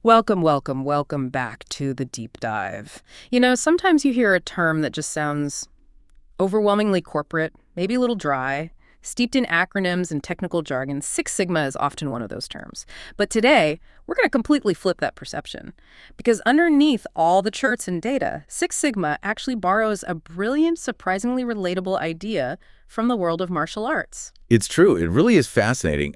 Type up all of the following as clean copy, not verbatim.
Welcome back to the deep dive. Sometimes you hear a term that just sounds overwhelmingly corporate, maybe a little dry, steeped in acronyms and technical jargon. Six Sigma is often one of those terms. But today, we're going to completely flip that perception. Because underneath all the charts and data, Six Sigma actually borrows a brilliant, surprisingly relatable idea from the world of martial arts. It's true. It really is fascinating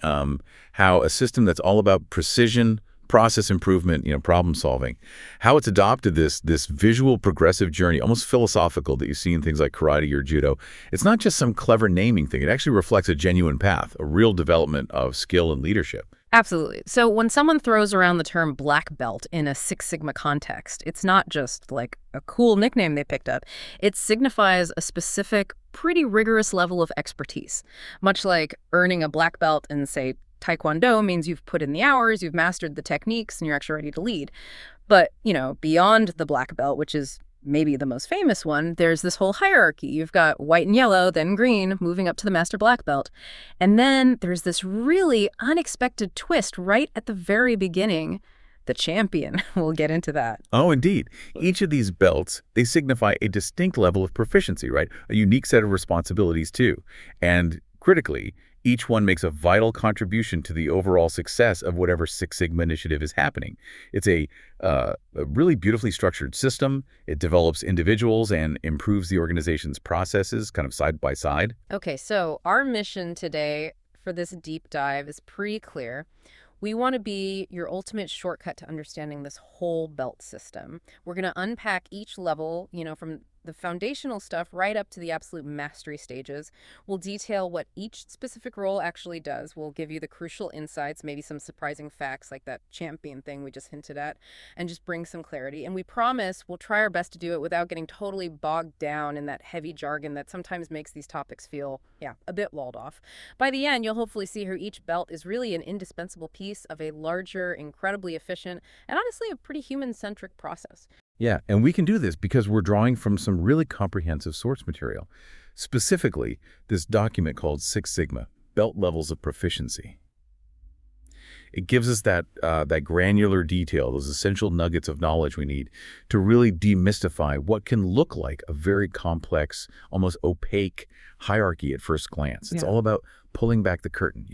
how a system that's all about precision, process improvement, problem solving, how it's adopted this visual progressive journey, almost philosophical, that you see in things like karate or judo. It's not just some clever naming thing. It actually reflects a genuine path, a real development of skill and leadership. Absolutely. So when someone throws around the term black belt in a Six Sigma context, it's not just like a cool nickname they picked up. It signifies a specific, pretty rigorous level of expertise, much like earning a black belt in, say, Taekwondo means you've put in the hours, you've mastered the techniques, and you're actually ready to lead. But, beyond the black belt, which is maybe the most famous one, there's this whole hierarchy. You've got white and yellow, then green, moving up to the master black belt. And then there's this really unexpected twist right at the very beginning, the champion. We'll get into that. Oh, indeed. Each of these belts, they signify a distinct level of proficiency, right? A unique set of responsibilities, too. And critically, each one makes a vital contribution to the overall success of whatever Six Sigma initiative is happening. It's a really beautifully structured system. It develops individuals and improves the organization's processes kind of side by side. Okay, so our mission today for this deep dive is pretty clear. We want to be your ultimate shortcut to understanding this whole belt system. We're going to unpack each level, from the foundational stuff right up to the absolute mastery stages. We'll detail what each specific role actually does. We'll give you the crucial insights, maybe some surprising facts like that champion thing we just hinted at, and just bring some clarity. And we promise we'll try our best to do it without getting totally bogged down in that heavy jargon that sometimes makes these topics feel, a bit walled off. By the end, you'll hopefully see how each belt is really an indispensable piece of a larger, incredibly efficient, and honestly a pretty human-centric process. Yeah, and we can do this because we're drawing from some really comprehensive source material. Specifically, this document called Six Sigma, Belt Levels of Proficiency. It gives us that granular detail, those essential nuggets of knowledge we need to really demystify what can look like a very complex, almost opaque hierarchy at first glance. It's all about pulling back the curtain,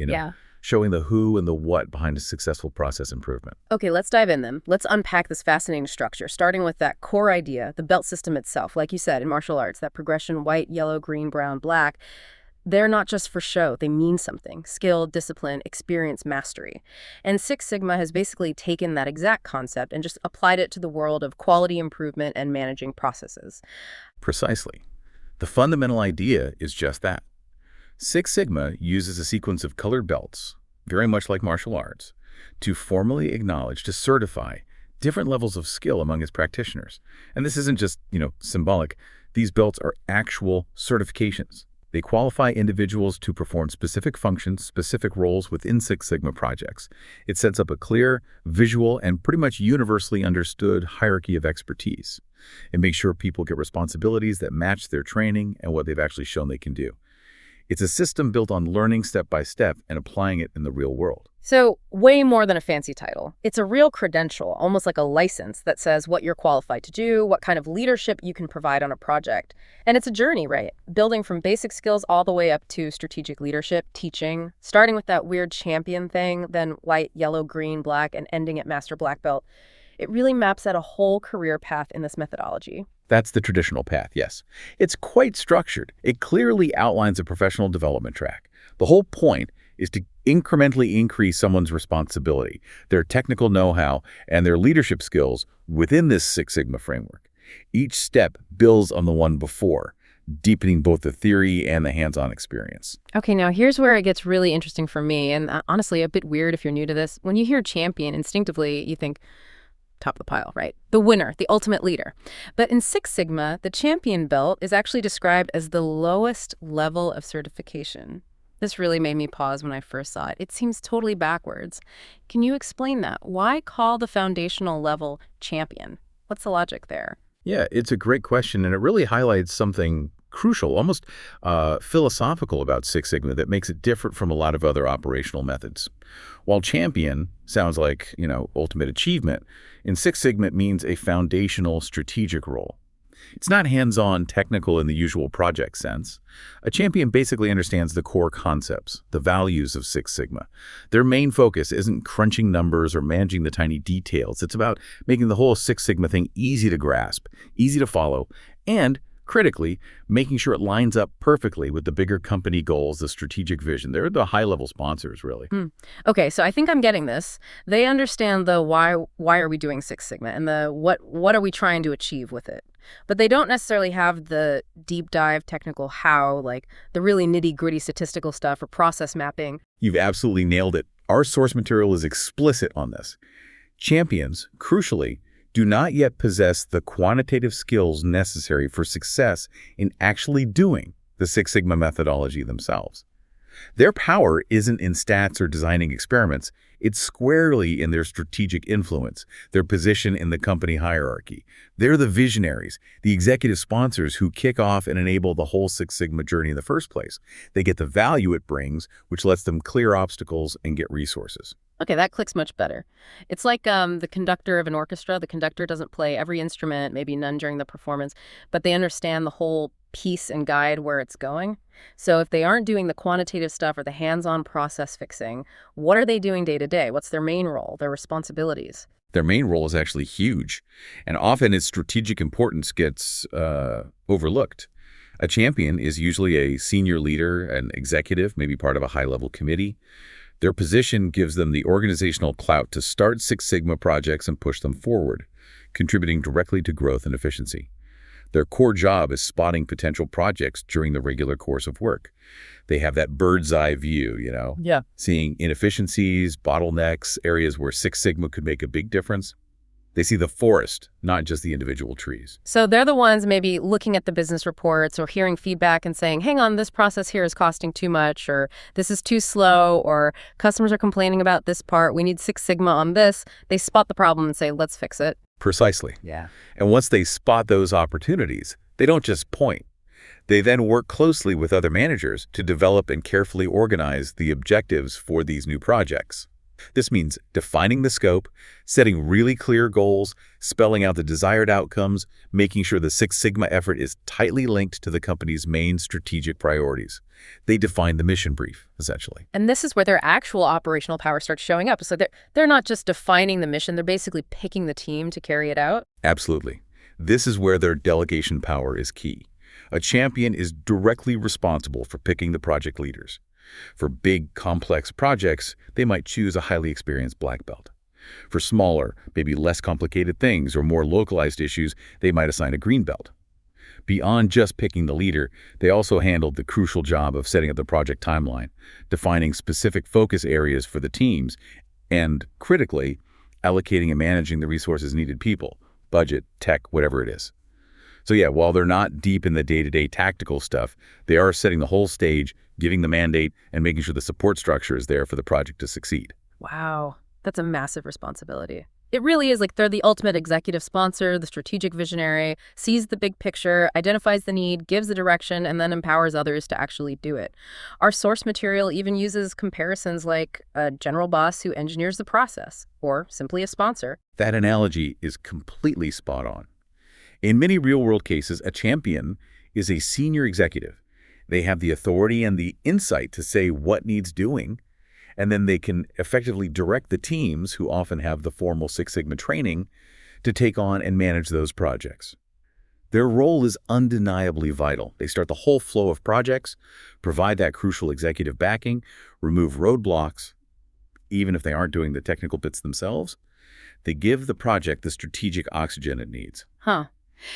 showing the who and the what behind a successful process improvement. Okay, let's dive in then. Let's unpack this fascinating structure, starting with that core idea, the belt system itself. Like you said, in martial arts, that progression, white, yellow, green, brown, black, they're not just for show. They mean something. Skill, discipline, experience, mastery. And Six Sigma has basically taken that exact concept and just applied it to the world of quality improvement and managing processes. Precisely. The fundamental idea is just that. Six Sigma uses a sequence of colored belts, very much like martial arts, to formally acknowledge, to certify different levels of skill among its practitioners. And this isn't just, symbolic. These belts are actual certifications. They qualify individuals to perform specific functions, specific roles within Six Sigma projects. It sets up a clear, visual, and pretty much universally understood hierarchy of expertise. It makes sure people get responsibilities that match their training and what they've actually shown they can do. It's a system built on learning step by step and applying it in the real world. So way more than a fancy title. It's a real credential, almost like a license that says what you're qualified to do, what kind of leadership you can provide on a project. And it's a journey, right? Building from basic skills all the way up to strategic leadership, teaching, starting with that weird champion thing, then white, yellow, green, black, and ending at master black belt. It really maps out a whole career path in this methodology. That's the traditional path, yes. It's quite structured. It clearly outlines a professional development track. The whole point is to incrementally increase someone's responsibility, their technical know-how, and their leadership skills within this Six Sigma framework. Each step builds on the one before, deepening both the theory and the hands-on experience. Okay, now here's where it gets really interesting for me, and honestly a bit weird if you're new to this. When you hear champion, instinctively you think top of the pile, right? The winner, the ultimate leader. But in Six Sigma, the champion belt is actually described as the lowest level of certification. This really made me pause when I first saw it. It seems totally backwards. Can you explain that? Why call the foundational level champion? What's the logic there? Yeah, it's a great question, and it really highlights something crucial, almost philosophical about Six Sigma that makes it different from a lot of other operational methods. While champion sounds like, ultimate achievement, in Six Sigma it means a foundational strategic role. It's not hands-on technical in the usual project sense. A champion basically understands the core concepts, the values of Six Sigma. Their main focus isn't crunching numbers or managing the tiny details. It's about making the whole Six Sigma thing easy to grasp, easy to follow, and critically, making sure it lines up perfectly with the bigger company goals, the strategic vision. They're the high-level sponsors, really. Okay, so I think I'm getting this. They understand the why are we doing Six Sigma and the what are we trying to achieve with it. But they don't necessarily have the deep dive technical how, like the really nitty-gritty statistical stuff or process mapping. You've absolutely nailed it. Our source material is explicit on this. Champions, crucially, do not yet possess the quantitative skills necessary for success in actually doing the Six Sigma methodology themselves. Their power isn't in stats or designing experiments. It's squarely in their strategic influence, their position in the company hierarchy. They're the visionaries, the executive sponsors who kick off and enable the whole Six Sigma journey in the first place. They get the value it brings, which lets them clear obstacles and get resources. Okay, that clicks much better. It's like the conductor of an orchestra. The conductor doesn't play every instrument, maybe none during the performance, but they understand the whole piece and guide where it's going. So if they aren't doing the quantitative stuff or the hands-on process fixing, what are they doing day to day? What's their main role, their responsibilities? Their main role is actually huge, and often its strategic importance gets overlooked. A champion is usually a senior leader, an executive, maybe part of a high-level committee. Their position gives them the organizational clout to start Six Sigma projects and push them forward, contributing directly to growth and efficiency. Their core job is spotting potential projects during the regular course of work. They have that bird's eye view, Yeah. seeing inefficiencies, bottlenecks, areas where Six Sigma could make a big difference. They see the forest, not just the individual trees. So they're the ones maybe looking at the business reports or hearing feedback and saying, hang on, this process here is costing too much, or this is too slow, or customers are complaining about this part. We need Six Sigma on this. They spot the problem and say, let's fix it. Precisely. Yeah. And once they spot those opportunities, they don't just point. They then work closely with other managers to develop and carefully organize the objectives for these new projects. This means defining the scope, setting really clear goals, spelling out the desired outcomes, making sure the Six Sigma effort is tightly linked to the company's main strategic priorities. They define the mission brief, essentially. And this is where their actual operational power starts showing up. So they're not just defining the mission, they're basically picking the team to carry it out. Absolutely. This is where their delegation power is key. A champion is directly responsible for picking the project leaders. For big, complex projects, they might choose a highly experienced black belt. For smaller, maybe less complicated things or more localized issues, they might assign a green belt. Beyond just picking the leader, they also handled the crucial job of setting up the project timeline, defining specific focus areas for the teams, and, critically, allocating and managing the resources needed people, budget, tech, whatever it is. So yeah, while they're not deep in the day-to-day tactical stuff, they are setting the whole stage, giving the mandate, and making sure the support structure is there for the project to succeed. Wow, that's a massive responsibility. It really is like they're the ultimate executive sponsor, the strategic visionary, sees the big picture, identifies the need, gives the direction, and then empowers others to actually do it. Our source material even uses comparisons like a general boss who engineers the process, or simply a sponsor. That analogy is completely spot on. In many real-world cases, a champion is a senior executive. They have the authority and the insight to say what needs doing, and then they can effectively direct the teams, who often have the formal Six Sigma training, to take on and manage those projects. Their role is undeniably vital. They start the whole flow of projects, provide that crucial executive backing, remove roadblocks, even if they aren't doing the technical bits themselves. They give the project the strategic oxygen it needs. Huh.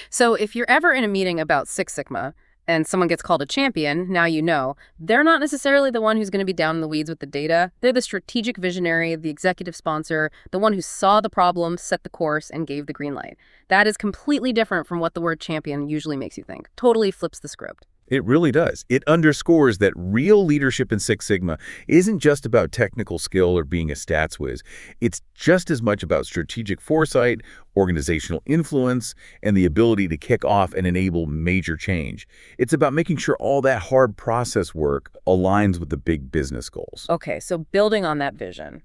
So if you're ever in a meeting about Six Sigma and someone gets called a champion, now you know, they're not necessarily the one who's going to be down in the weeds with the data. They're the strategic visionary, the executive sponsor, the one who saw the problem, set the course, and gave the green light. That is completely different from what the word champion usually makes you think. Totally flips the script. It really does. It underscores that real leadership in Six Sigma isn't just about technical skill or being a stats whiz. It's just as much about strategic foresight, organizational influence, and the ability to kick off and enable major change. It's about making sure all that hard process work aligns with the big business goals. Okay, so building on that vision,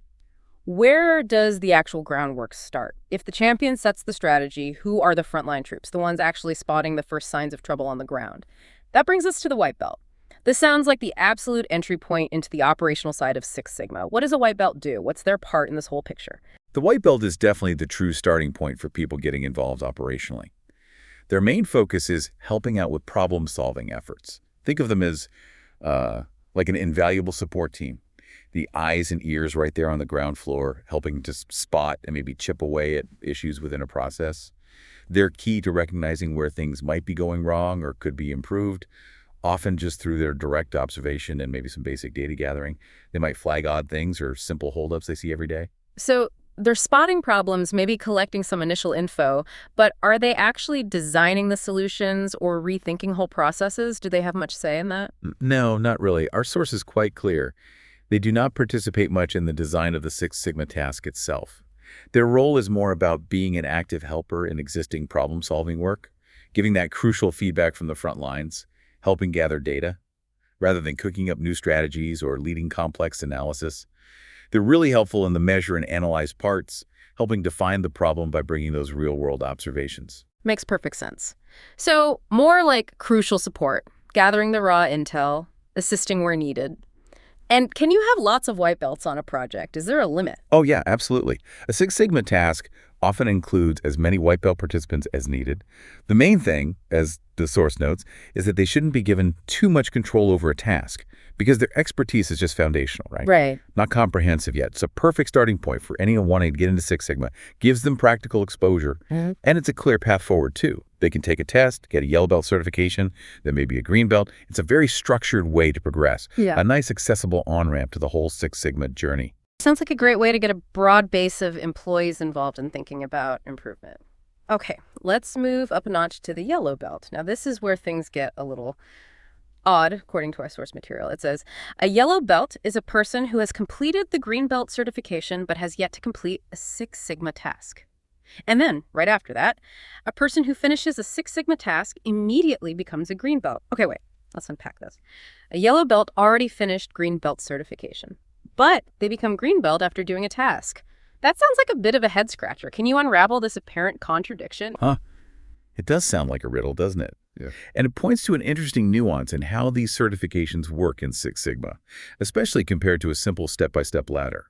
where does the actual groundwork start? If the champion sets the strategy, who are the frontline troops, the ones actually spotting the first signs of trouble on the ground? That brings us to the white belt. This sounds like the absolute entry point into the operational side of Six Sigma. What does a white belt do? What's their part in this whole picture? The white belt is definitely the true starting point for people getting involved operationally. Their main focus is helping out with problem-solving efforts. Think of them as like an invaluable support team. The eyes and ears right there on the ground floor, helping to spot and maybe chip away at issues within a process. They're key to recognizing where things might be going wrong or could be improved, often just through their direct observation and maybe some basic data gathering. They might flag odd things or simple holdups they see every day. So they're spotting problems, maybe collecting some initial info, but are they actually designing the solutions or rethinking whole processes? Do they have much say in that? No, not really. Our source is quite clear. They do not participate much in the design of the Six Sigma task itself. Their role is more about being an active helper in existing problem-solving work, giving that crucial feedback from the front lines, helping gather data, rather than cooking up new strategies or leading complex analysis. They're really helpful in the measure and analyze parts, helping define the problem by bringing those real-world observations. Makes perfect sense. So more like crucial support, gathering the raw intel, assisting where needed. And can you have lots of white belts on a project? Is there a limit? Oh yeah, absolutely. A Six Sigma task often includes as many white belt participants as needed. The main thing, as the source notes, is that they shouldn't be given too much control over a task because their expertise is just foundational, right? Right. Not comprehensive yet. It's a perfect starting point for anyone wanting to get into Six Sigma, gives them practical exposure, and it's a clear path forward too. They can take a test, get a yellow belt certification, then maybe a green belt. It's a very structured way to progress. Yeah. A nice accessible on-ramp to the whole Six Sigma journey. Sounds like a great way to get a broad base of employees involved in thinking about improvement. Okay, let's move up a notch to the yellow belt. Now, this is where things get a little odd, according to our source material. It says, a yellow belt is a person who has completed the green belt certification but has yet to complete a Six Sigma task. And then, right after that, a person who finishes a Six Sigma task immediately becomes a green belt. Okay, wait, let's unpack this. A yellow belt already finished green belt certification, but they become green belt after doing a task. That sounds like a bit of a head scratcher. Can you unravel this apparent contradiction? Huh? It does sound like a riddle, doesn't it? Yeah. And it points to an interesting nuance in how these certifications work in Six Sigma, especially compared to a simple step-by-step ladder.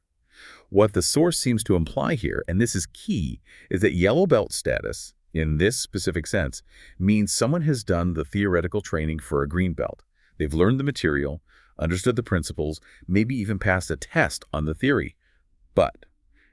What the source seems to imply here, and this is key, is that yellow belt status, in this specific sense, means someone has done the theoretical training for a green belt. They've learned the material, understood the principles, maybe even passed a test on the theory. But,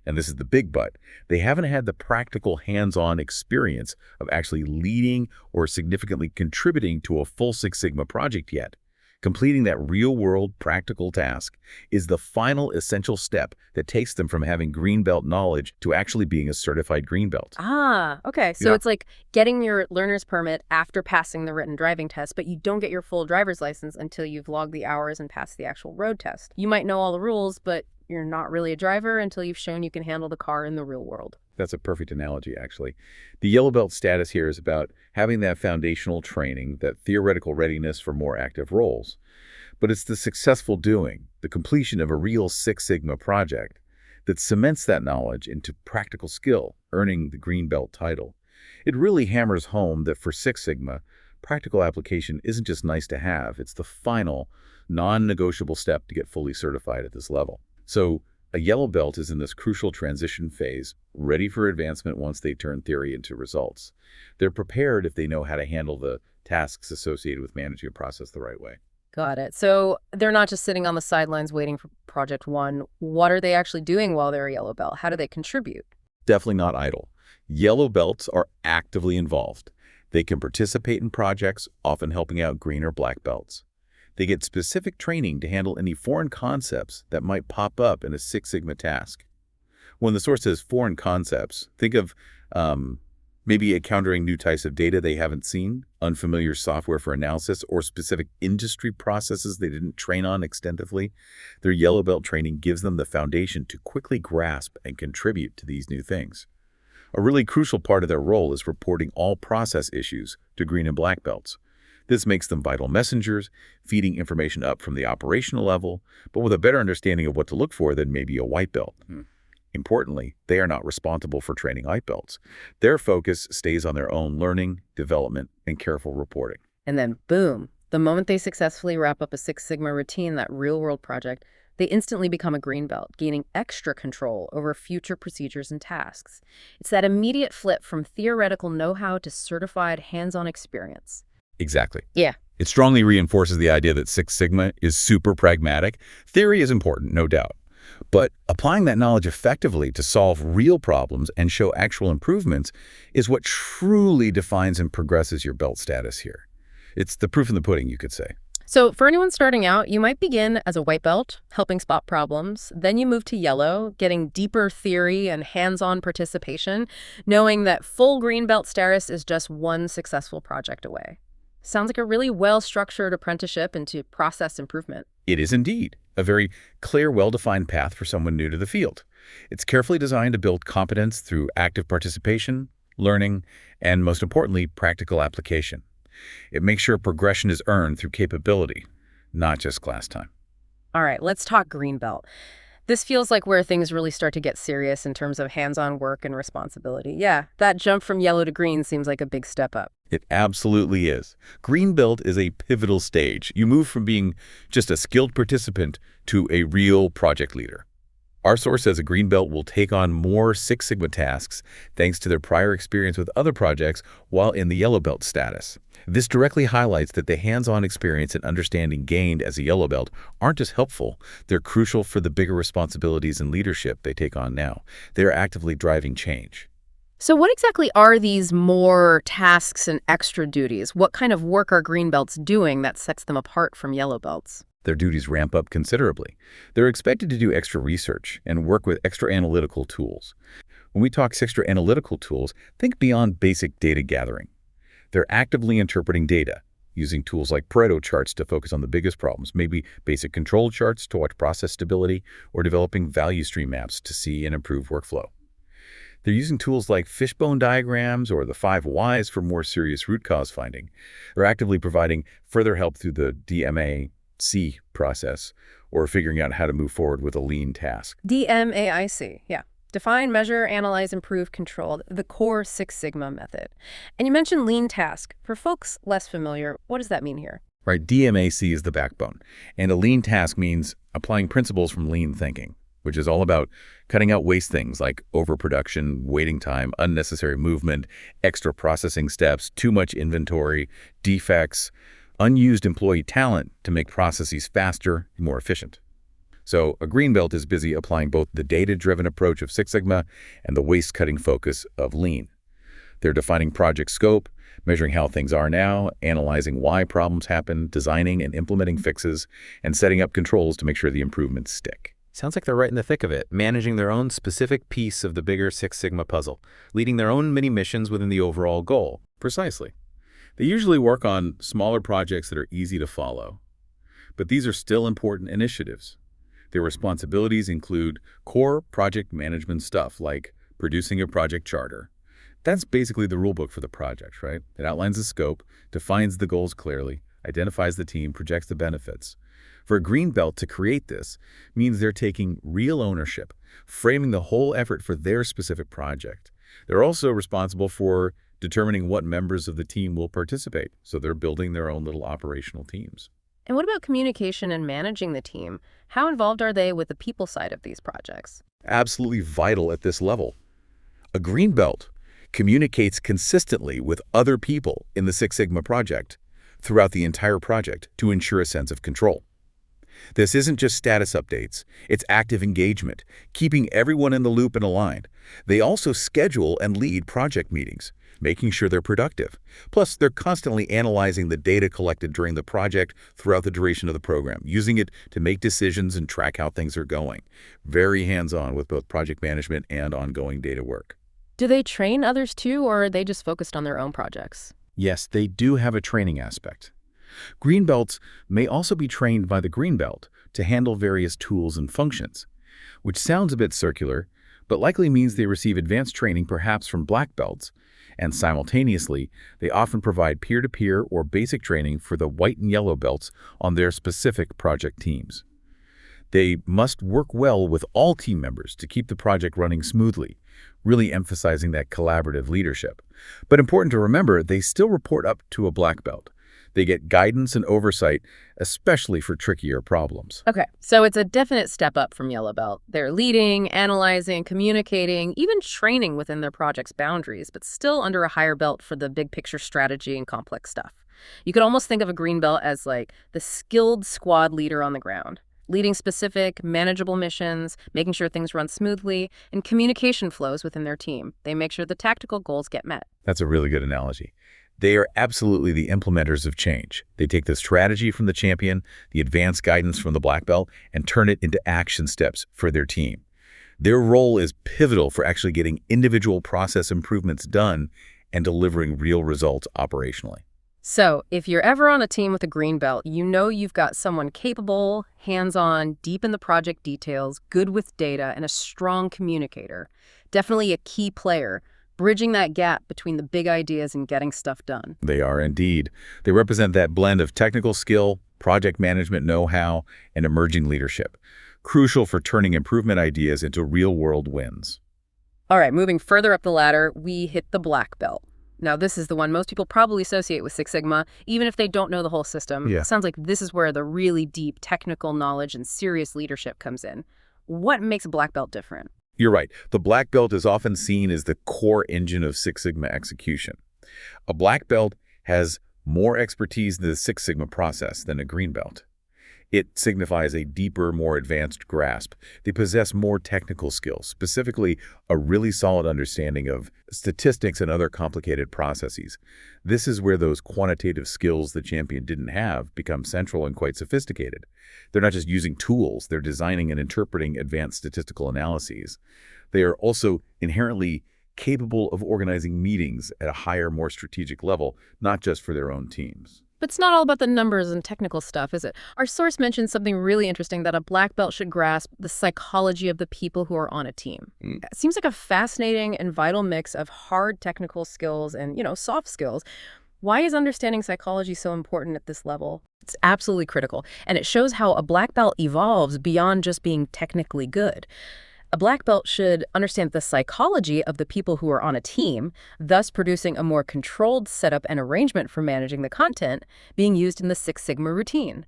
and this is the big but, they haven't had the practical hands-on experience of actually leading or significantly contributing to a full Six Sigma project yet. Completing that real-world practical task is the final essential step that takes them from having green belt knowledge to actually being a certified green belt. Ah, okay. So it's like getting your learner's permit after passing the written driving test, but you don't get your full driver's license until you've logged the hours and passed the actual road test. You might know all the rules, but you're not really a driver until you've shown you can handle the car in the real world. That's a perfect analogy, actually. The yellow belt status here is about having that foundational training, that theoretical readiness for more active roles. But it's the successful doing, the completion of a real Six Sigma project, that cements that knowledge into practical skill, earning the green belt title. It really hammers home that for Six Sigma, practical application isn't just nice to have, it's the final, non-negotiable step to get fully certified at this level. So, a yellow belt is in this crucial transition phase, ready for advancement once they turn theory into results. They're prepared if they know how to handle the tasks associated with managing a process the right way. Got it. So they're not just sitting on the sidelines waiting for Project One. What are they actually doing while they're a yellow belt? How do they contribute? Definitely not idle. Yellow belts are actively involved. They can participate in projects, often helping out green or black belts. They get specific training to handle any foreign concepts that might pop up in a Six Sigma task. When the source says foreign concepts, think of Maybe encountering new types of data they haven't seen, unfamiliar software for analysis, or specific industry processes they didn't train on extensively. Their yellow belt training gives them the foundation to quickly grasp and contribute to these new things. A really crucial part of their role is reporting all process issues to green and black belts. This makes them vital messengers, feeding information up from the operational level, but with a better understanding of what to look for than maybe a white belt. Importantly, they are not responsible for training white belts. Their focus stays on their own learning, development, and careful reporting. And then boom, the moment they successfully wrap up a Six Sigma routine, that real-world project, they instantly become a green belt, gaining extra control over future procedures and tasks. It's that immediate flip from theoretical know-how to certified hands-on experience. Exactly. Yeah. It strongly reinforces the idea that Six Sigma is super pragmatic. Theory is important, no doubt. But applying that knowledge effectively to solve real problems and show actual improvements is what truly defines and progresses your belt status here. It's the proof in the pudding, you could say. So for anyone starting out, you might begin as a white belt, helping spot problems. Then you move to yellow, getting deeper theory and hands-on participation, knowing that full green belt status is just one successful project away. Sounds like a really well-structured apprenticeship into process improvement. It is indeed a very clear, well-defined path for someone new to the field. It's carefully designed to build competence through active participation, learning, and most importantly, practical application. It makes sure progression is earned through capability, not just class time. All right, let's talk green belt. This feels like where things really start to get serious in terms of hands-on work and responsibility. Yeah, that jump from yellow to green seems like a big step up. It absolutely is. Green belt is a pivotal stage. You move from being just a skilled participant to a real project leader. Our source says a green belt will take on more Six Sigma tasks thanks to their prior experience with other projects while in the yellow belt status. This directly highlights that the hands-on experience and understanding gained as a yellow belt aren't just helpful, they're crucial for the bigger responsibilities and leadership they take on now. They're actively driving change. So what exactly are these more tasks and extra duties? What kind of work are green belts doing that sets them apart from yellow belts? Their duties ramp up considerably. They're expected to do extra research and work with extra analytical tools. When we talk extra analytical tools, think beyond basic data gathering. They're actively interpreting data, using tools like Pareto charts to focus on the biggest problems, maybe basic control charts to watch process stability, or developing value stream maps to see and improve workflow. They're using tools like fishbone diagrams or the 5 whys for more serious root cause finding. They're actively providing further help through the DMAIC process or figuring out how to move forward with a lean task. DMAIC, yeah. Define, measure, analyze, improve, control, the core Six Sigma method. And you mentioned lean task. For folks less familiar, what does that mean here? Right, DMAIC is the backbone. And a lean task means applying principles from lean thinking, which is all about cutting out waste things like overproduction, waiting time, unnecessary movement, extra processing steps, too much inventory, defects, unused employee talent to make processes faster and more efficient. So a green belt is busy applying both the data-driven approach of Six Sigma and the waste-cutting focus of lean. They're defining project scope, measuring how things are now, analyzing why problems happen, designing and implementing fixes, and setting up controls to make sure the improvements stick. Sounds like they're right in the thick of it, managing their own specific piece of the bigger Six Sigma puzzle, leading their own mini-missions within the overall goal. Precisely. They usually work on smaller projects that are easy to follow. But these are still important initiatives. Their responsibilities include core project management stuff like producing a project charter. That's basically the rulebook for the project, right? It outlines the scope, defines the goals clearly, identifies the team, projects the benefits. For a green belt to create this means they're taking real ownership, framing the whole effort for their specific project. They're also responsible for determining what members of the team will participate, so they're building their own little operational teams. And what about communication and managing the team? How involved are they with the people side of these projects? Absolutely vital at this level. A green belt communicates consistently with other people in the Six Sigma project throughout the entire project to ensure a sense of control. This isn't just status updates, it's active engagement, keeping everyone in the loop and aligned. They also schedule and lead project meetings, making sure they're productive. Plus, they're constantly analyzing the data collected during the project throughout the duration of the program, using it to make decisions and track how things are going. Very hands-on with both project management and ongoing data work. Do they train others too, or are they just focused on their own projects? Yes, they do have a training aspect. Green belts may also be trained by the green belt to handle various tools and functions, which sounds a bit circular, but likely means they receive advanced training perhaps from black belts, and simultaneously, they often provide peer-to-peer or basic training for the white and yellow belts on their specific project teams. They must work well with all team members to keep the project running smoothly, really emphasizing that collaborative leadership. But important to remember, they still report up to a black belt. They get guidance and oversight, especially for trickier problems. Okay, so it's a definite step up from yellow belt. They're leading, analyzing, communicating, even training within their project's boundaries, but still under a higher belt for the big picture strategy and complex stuff. You could almost think of a green belt as like the skilled squad leader on the ground, leading specific, manageable missions, making sure things run smoothly, and communication flows within their team. They make sure the tactical goals get met. That's a really good analogy. They are absolutely the implementers of change. They take the strategy from the champion, the advanced guidance from the black belt, and turn it into action steps for their team. Their role is pivotal for actually getting individual process improvements done and delivering real results operationally. So, if you're ever on a team with a green belt, you know you've got someone capable, hands-on, deep in the project details, good with data, and a strong communicator. Definitely a key player, bridging that gap between the big ideas and getting stuff done. They are indeed. They represent that blend of technical skill, project management know-how, and emerging leadership, crucial for turning improvement ideas into real-world wins. All right, moving further up the ladder, we hit the black belt. Now, this is the one most people probably associate with Six Sigma, even if they don't know the whole system. Yeah. It sounds like this is where the really deep technical knowledge and serious leadership comes in. What makes a black belt different? You're right. The black belt is often seen as the core engine of Six Sigma execution. A black belt has more expertise in the Six Sigma process than a green belt. It signifies a deeper, more advanced grasp. They possess more technical skills, specifically a really solid understanding of statistics and other complicated processes. This is where those quantitative skills the champion didn't have become central and quite sophisticated. They're not just using tools, they're designing and interpreting advanced statistical analyses. They are also inherently capable of organizing meetings at a higher, more strategic level, not just for their own teams. But it's not all about the numbers and technical stuff, is it? Our source mentioned something really interesting, that a black belt should grasp the psychology of the people who are on a team. It seems like a fascinating and vital mix of hard technical skills and, soft skills. Why is understanding psychology so important at this level? It's absolutely critical, and it shows how a black belt evolves beyond just being technically good. A black belt should understand the psychology of the people who are on a team, thus producing a more controlled setup and arrangement for managing the content being used in the Six Sigma routine.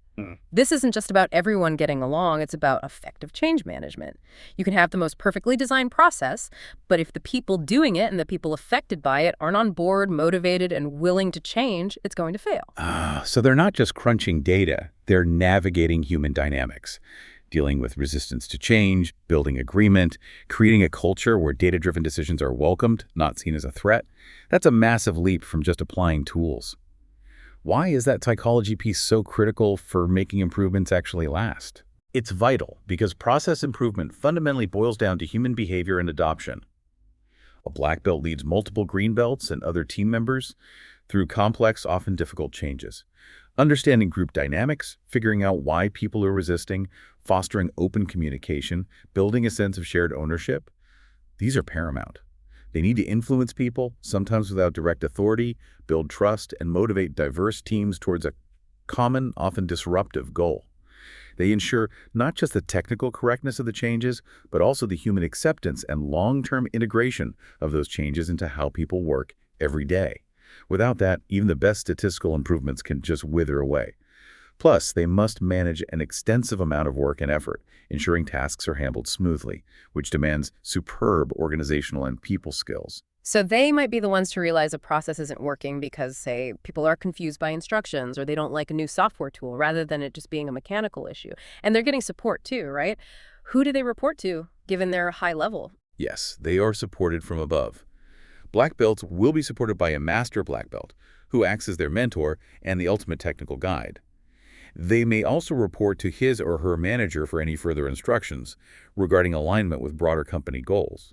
This isn't just about everyone getting along, it's about effective change management. You can have the most perfectly designed process, but if the people doing it and the people affected by it aren't on board, motivated, and willing to change, it's going to fail. So they're not just crunching data, they're navigating human dynamics, dealing with resistance to change, building agreement, creating a culture where data-driven decisions are welcomed, not seen as a threat. That's a massive leap from just applying tools. Why is that psychology piece so critical for making improvements actually last? It's vital because process improvement fundamentally boils down to human behavior and adoption. A black belt leads multiple green belts and other team members through complex, often difficult changes. Understanding group dynamics, figuring out why people are resisting, fostering open communication, building a sense of shared ownership, these are paramount. They need to influence people, sometimes without direct authority, build trust, and motivate diverse teams towards a common, often disruptive goal. They ensure not just the technical correctness of the changes, but also the human acceptance and long-term integration of those changes into how people work every day. Without that, even the best statistical improvements can just wither away. Plus, they must manage an extensive amount of work and effort, ensuring tasks are handled smoothly, which demands superb organizational and people skills. So they might be the ones to realize a process isn't working because, say, people are confused by instructions or they don't like a new software tool rather than it just being a mechanical issue. And they're getting support too, right? Who do they report to, given their high level? Yes, they are supported from above. Black belts will be supported by a master black belt, who acts as their mentor and the ultimate technical guide. They may also report to his or her manager for any further instructions regarding alignment with broader company goals.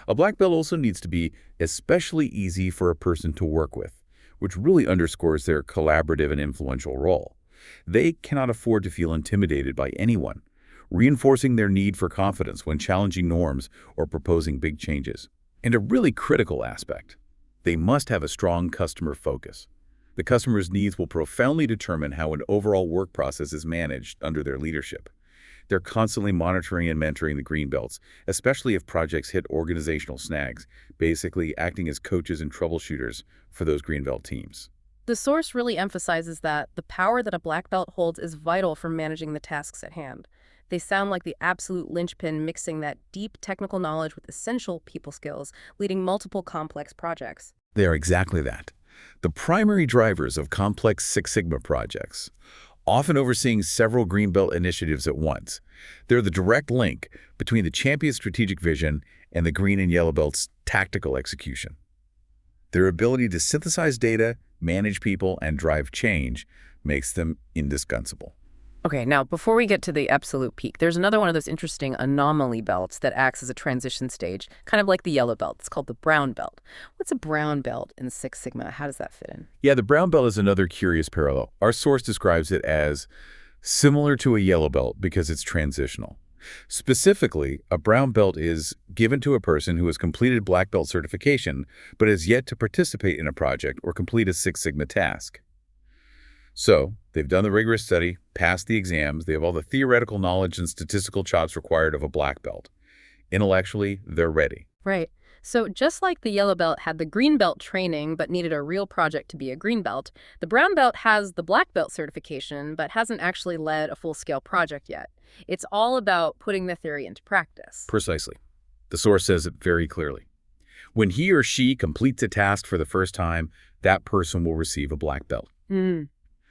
A black belt also needs to be especially easy for a person to work with, which really underscores their collaborative and influential role. They cannot afford to feel intimidated by anyone, reinforcing their need for confidence when challenging norms or proposing big changes. And a really critical aspect, they must have a strong customer focus. The customer's needs will profoundly determine how an overall work process is managed under their leadership. They're constantly monitoring and mentoring the green belts, especially if projects hit organizational snags, basically acting as coaches and troubleshooters for those green belt teams. The source really emphasizes that the power that a black belt holds is vital for managing the tasks at hand. They sound like the absolute linchpin, mixing that deep technical knowledge with essential people skills, leading multiple complex projects. They are exactly that. The primary drivers of complex Six Sigma projects, often overseeing several green belt initiatives at once. They're the direct link between the champion's strategic vision and the green and yellow belt's tactical execution. Their ability to synthesize data, manage people, and drive change makes them indispensable. Okay, now before we get to the absolute peak, there's another one of those interesting anomaly belts that acts as a transition stage, kind of like the yellow belt. It's called the brown belt. What's a brown belt in Six Sigma? How does that fit in? Yeah, the brown belt is another curious parallel. Our source describes it as similar to a yellow belt because it's transitional. Specifically, a brown belt is given to a person who has completed black belt certification but has yet to participate in a project or complete a Six Sigma task. So, they've done the rigorous study, passed the exams, they have all the theoretical knowledge and statistical chops required of a black belt. Intellectually, they're ready. Right. So just like the yellow belt had the green belt training but needed a real project to be a green belt, the brown belt has the black belt certification but hasn't actually led a full-scale project yet. It's all about putting the theory into practice. Precisely. The source says it very clearly. When he or she completes a task for the first time, that person will receive a black belt.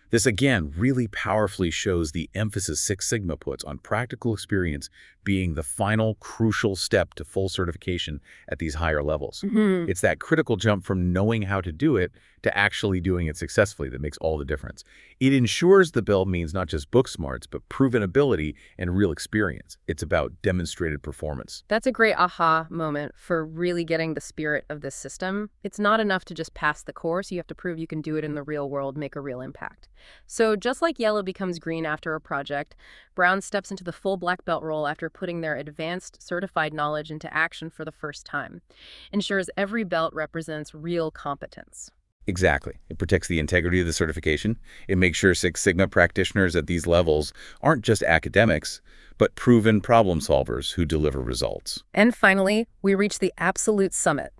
This again really powerfully shows the emphasis Six Sigma puts on practical experience being the final crucial step to full certification at these higher levels. It's that critical jump from knowing how to do it to actually doing it successfully that makes all the difference. It ensures the belt means not just book smarts, but proven ability and real experience. It's about demonstrated performance. That's a great aha moment for really getting the spirit of this system. It's not enough to just pass the course. You have to prove you can do it in the real world, make a real impact. So just like yellow becomes green after a project, brown steps into the full black belt role after putting their advanced certified knowledge into action for the first time. Ensures every belt represents real competence. Exactly. It protects the integrity of the certification. It makes sure Six Sigma practitioners at these levels aren't just academics, but proven problem solvers who deliver results. And finally, we reach the absolute summit,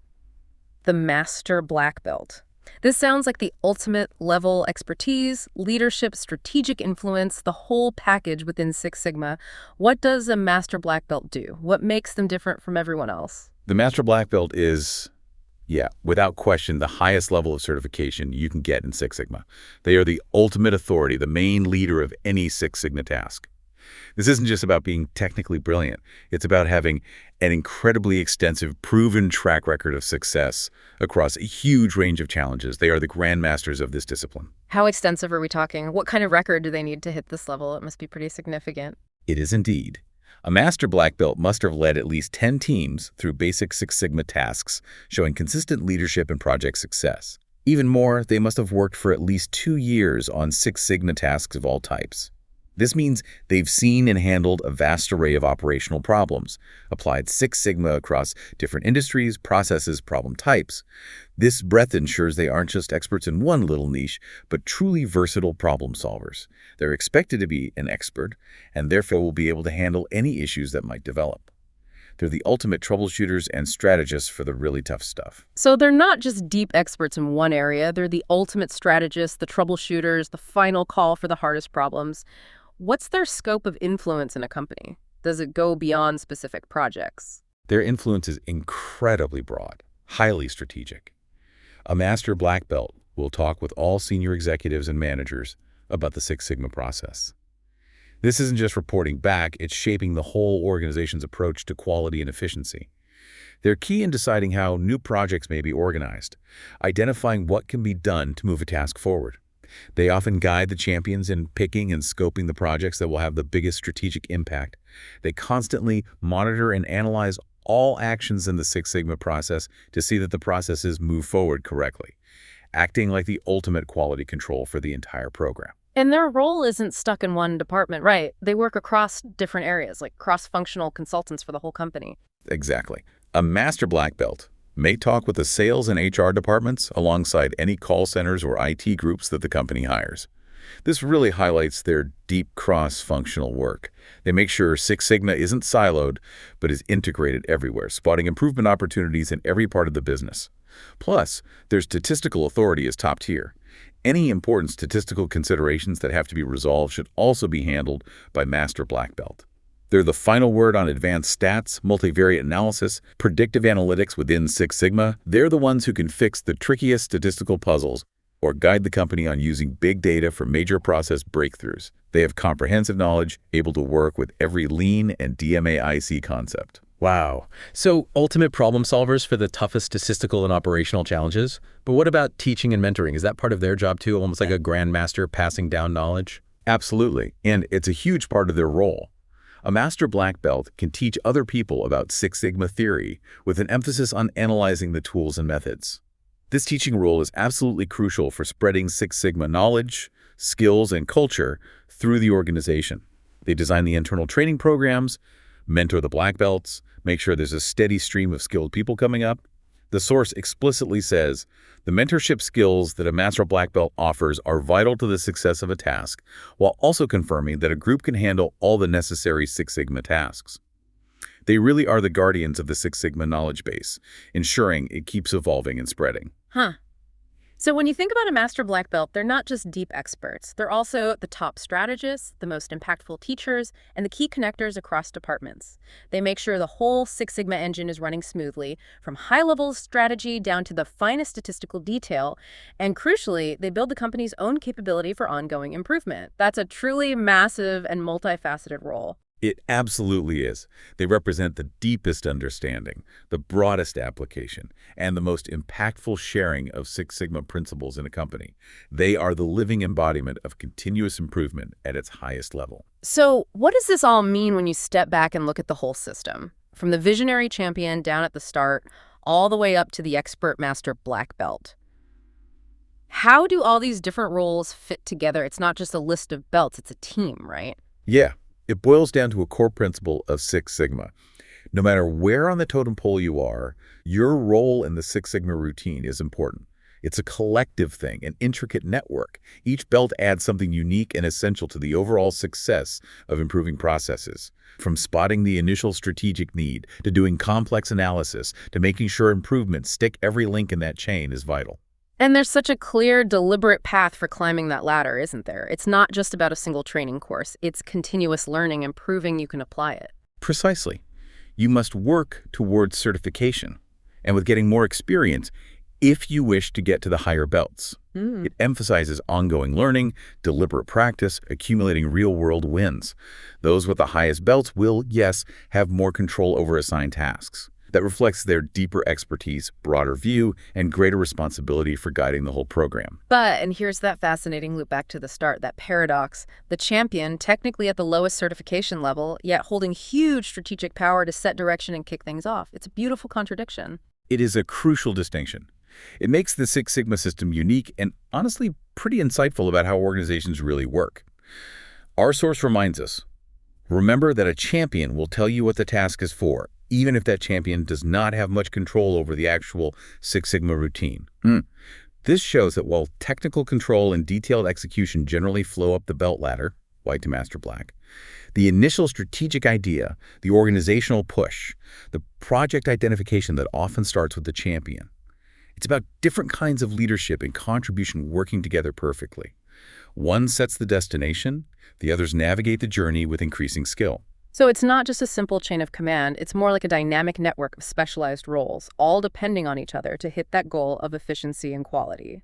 the Master Black Belt. This sounds like the ultimate level expertise, leadership, strategic influence, the whole package within Six Sigma. What does a Master Black Belt do? What makes them different from everyone else? The Master Black Belt is, without question, the highest level of certification you can get in Six Sigma. They are the ultimate authority, the main leader of any Six Sigma task. This isn't just about being technically brilliant. It's about having an incredibly extensive, proven track record of success across a huge range of challenges. They are the grandmasters of this discipline. How extensive are we talking? What kind of record do they need to hit this level? It must be pretty significant. It is indeed. A Master Black Belt must have led at least 10 teams through basic Six Sigma tasks, showing consistent leadership and project success. Even more, they must have worked for at least 2 years on Six Sigma tasks of all types. This means they've seen and handled a vast array of operational problems, applied Six Sigma across different industries, processes, problem types. This breadth ensures they aren't just experts in one little niche, but truly versatile problem solvers. They're expected to be an expert, and therefore will be able to handle any issues that might develop. They're the ultimate troubleshooters and strategists for the really tough stuff. So they're not just deep experts in one area. They're the ultimate strategists, the troubleshooters, the final call for the hardest problems. What's their scope of influence in a company? Does it go beyond specific projects? Their influence is incredibly broad, highly strategic. A Master Black Belt will talk with all senior executives and managers about the Six Sigma process. This isn't just reporting back, it's shaping the whole organization's approach to quality and efficiency. They're key in deciding how new projects may be organized, identifying what can be done to move a task forward. They often guide the champions in picking and scoping the projects that will have the biggest strategic impact. They constantly monitor and analyze all actions in the Six Sigma process to see that the processes move forward correctly, acting like the ultimate quality control for the entire program. And their role isn't stuck in one department, right? They work across different areas, like cross-functional consultants for the whole company. Exactly. A master black belt may talk with the sales and HR departments alongside any call centers or IT groups that the company hires. This really highlights their deep cross-functional work. They make sure Six Sigma isn't siloed, but is integrated everywhere, spotting improvement opportunities in every part of the business. Plus, their statistical authority is top tier. Any important statistical considerations that have to be resolved should also be handled by Master Black Belt. They're the final word on advanced stats, multivariate analysis, predictive analytics within Six Sigma. They're the ones who can fix the trickiest statistical puzzles or guide the company on using big data for major process breakthroughs. They have comprehensive knowledge, able to work with every lean and DMAIC concept. Wow. So ultimate problem solvers for the toughest statistical and operational challenges. But what about teaching and mentoring? Is that part of their job too, almost like a grandmaster passing down knowledge? Absolutely, and it's a huge part of their role. A master black belt can teach other people about Six Sigma theory with an emphasis on analyzing the tools and methods. This teaching role is absolutely crucial for spreading Six Sigma knowledge, skills, and culture through the organization. They design the internal training programs, mentor the black belts, make sure there's a steady stream of skilled people coming up. The source explicitly says, the mentorship skills that a master black belt offers are vital to the success of a task, while also confirming that a group can handle all the necessary Six Sigma tasks. They really are the guardians of the Six Sigma knowledge base, ensuring it keeps evolving and spreading. Huh. So when you think about a master black belt, they're not just deep experts. They're also the top strategists, the most impactful teachers, and the key connectors across departments. They make sure the whole Six Sigma engine is running smoothly, from high-level strategy down to the finest statistical detail. And crucially, they build the company's own capability for ongoing improvement. That's a truly massive and multifaceted role. It absolutely is. They represent the deepest understanding, the broadest application, and the most impactful sharing of Six Sigma principles in a company. They are the living embodiment of continuous improvement at its highest level. So what does this all mean when you step back and look at the whole system? From the visionary champion down at the start, all the way up to the expert master black belt. How do all these different roles fit together? It's not just a list of belts, it's a team, right? Yeah. It boils down to a core principle of Six Sigma. No matter where on the totem pole you are, your role in the Six Sigma routine is important. It's a collective thing, an intricate network. Each belt adds something unique and essential to the overall success of improving processes. From spotting the initial strategic need, to doing complex analysis, to making sure improvements stick every link in that chain is vital. And there's such a clear, deliberate path for climbing that ladder, isn't there? It's not just about a single training course. It's continuous learning and proving you can apply it. Precisely. You must work towards certification and with getting more experience if you wish to get to the higher belts. It emphasizes ongoing learning, deliberate practice, accumulating real-world wins. Those with the highest belts will, yes, have more control over assigned tasks. That reflects their deeper expertise, broader view, and greater responsibility for guiding the whole program. But, and here's that fascinating loop back to the start, that paradox. The champion, technically at the lowest certification level, yet holding huge strategic power to set direction and kick things off. It's a beautiful contradiction. It is a crucial distinction. It makes the Six Sigma system unique and honestly pretty insightful about how organizations really work. Our source reminds us, remember that a champion will tell you what the task is for, even if that champion does not have much control over the actual Six Sigma routine. This shows that while technical control and detailed execution generally flow up the belt ladder, white to master black, the initial strategic idea, the organizational push, the project identification that often starts with the champion. It's about different kinds of leadership and contribution working together perfectly. One sets the destination, the others navigate the journey with increasing skill. So it's not just a simple chain of command, it's more like a dynamic network of specialized roles, all depending on each other to hit that goal of efficiency and quality.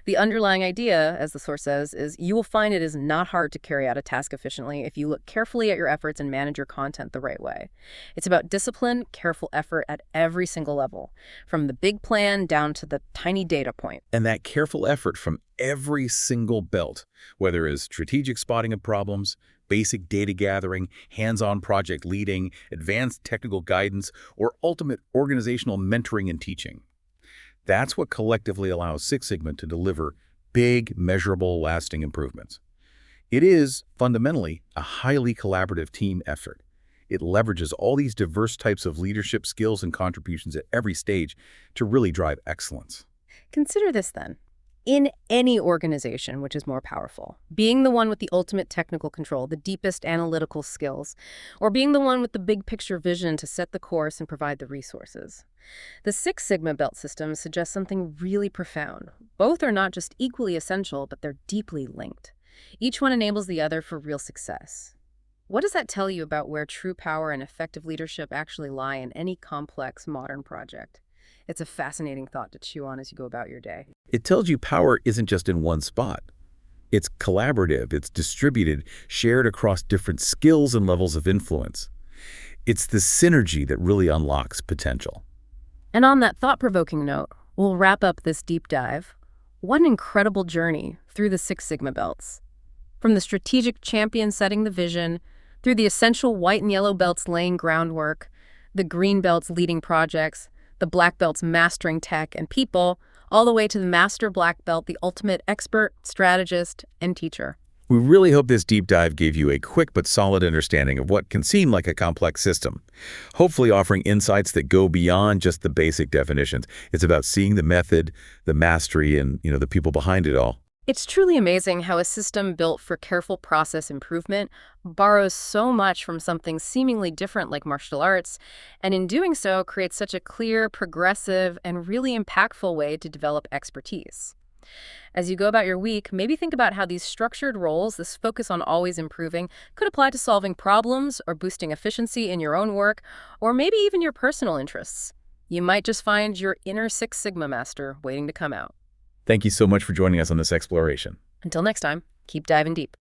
The underlying idea, as the source says, is you will find it is not hard to carry out a task efficiently if you look carefully at your efforts and manage your content the right way. It's about discipline, careful effort at every single level, from the big plan down to the tiny data point. And that careful effort from every single belt, whether it's strategic spotting of problems, basic data gathering, hands-on project leading, advanced technical guidance, or ultimate organizational mentoring and teaching. That's what collectively allows Six Sigma to deliver big, measurable, lasting improvements. It is, fundamentally, a highly collaborative team effort. It leverages all these diverse types of leadership skills and contributions at every stage to really drive excellence. Consider this then. In any organization, which is more powerful, being the one with the ultimate technical control, the deepest analytical skills, or being the one with the big picture vision to set the course and provide the resources. The Six Sigma belt system suggests something really profound. Both are not just equally essential, but they're deeply linked. Each one enables the other for real success. What does that tell you about where true power and effective leadership actually lie in any complex modern project? It's a fascinating thought to chew on as you go about your day. It tells you power isn't just in one spot. It's collaborative, it's distributed, shared across different skills and levels of influence. It's the synergy that really unlocks potential. And on that thought-provoking note, we'll wrap up this deep dive. What an incredible journey through the Six Sigma belts. From the strategic champion setting the vision, through the essential white and yellow belts laying groundwork, the green belts leading projects, the black belts mastering tech and people, all the way to the master black belt, the ultimate expert, strategist, and teacher. We really hope this deep dive gave you a quick but solid understanding of what can seem like a complex system, hopefully offering insights that go beyond just the basic definitions. It's about seeing the method, the mastery, and the people behind it all. It's truly amazing how a system built for careful process improvement borrows so much from something seemingly different like martial arts, and in doing so creates such a clear, progressive, and really impactful way to develop expertise. As you go about your week, maybe think about how these structured roles, this focus on always improving, could apply to solving problems or boosting efficiency in your own work, or maybe even your personal interests. You might just find your inner Six Sigma master waiting to come out. Thank you so much for joining us on this exploration. Until next time, keep diving deep.